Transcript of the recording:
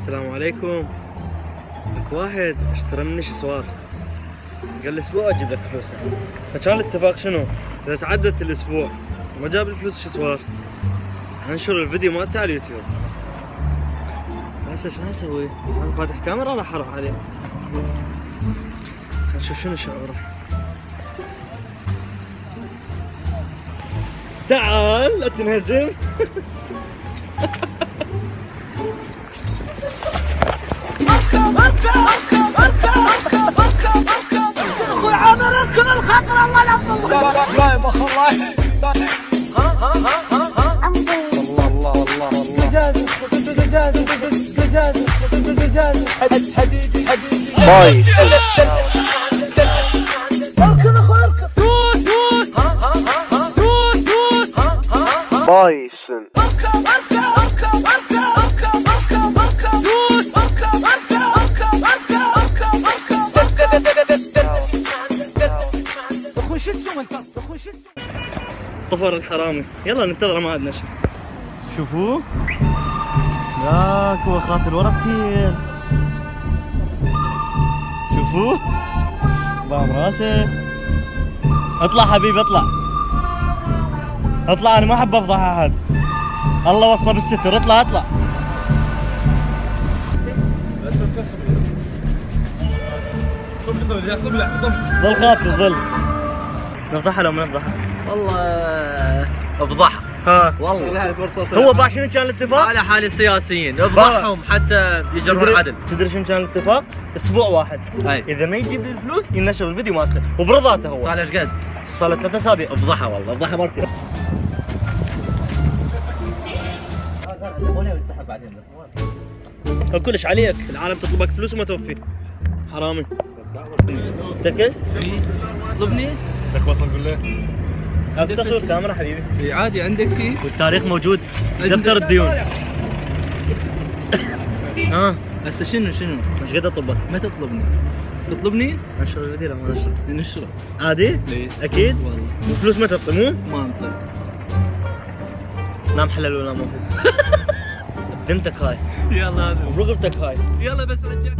السلام عليكم. لك واحد اشترى مني شسوار، قال لي اسبوع اجيب لك فلوسه، فكان الاتفاق شنو؟ اذا تعدت الاسبوع وما جاب الفلوس شسوار انشر الفيديو مالته على اليوتيوب. هسه شنو اسوي؟ انا فاتح كاميرا راح اروح عليه. نشوف شنو شعوره. تعال لا تنهزم. اخوي عامر اركض الخطر الله لا تظلم. لا يا بخ الله. حديدي بايس. اركض اخوي اركض. دوس بايسن. اخوي شتو انت اخوي شتو. طفر الحرامي، يلا ننتظره ما عندنا شيء. شوفوه ذاك هو خاطر ورا التيل. شوفوه بام راسه. اطلع حبيبي اطلع انا ما احب افضح احد. الله وصى بالستر. اطلع ظل خاطر ظل. نفضحها لو ما نفضحها؟ والله افضحها. ها والله هو باع شنو كان الاتفاق؟ على حال السياسيين افضحهم حتى يجرون عدل. تدري شنو كان الاتفاق؟ اسبوع واحد. أي. اذا ما يجيب لي الفلوس ينشر الفيديو مالته وبرضاته هو. صار ايش قد؟ صار له 3 اسابيع. افضحها والله افضحها مرتين. كلش عليك، العالم تطلبك فلوس وما توفي. حرامي. تاكل؟ تطلبني؟ بدك وصل قول له. اقدر تصور كاميرا حبيبي؟ اي عادي عندك شيء؟ والتاريخ موجود، دفتر الديون. ها هسه شنو؟ ايش قد اطلبك؟ ما تطلبني؟ تطلبني؟ انشر الفيديو لو ما نشره؟ نشره عادي؟ اي اكيد؟ والله. والفلوس ما تعطي مو؟ ما انطق. نام حلال ولا مو؟ ذمتك هاي يلا هذا ورقبتك هاي. يلا بس رجع.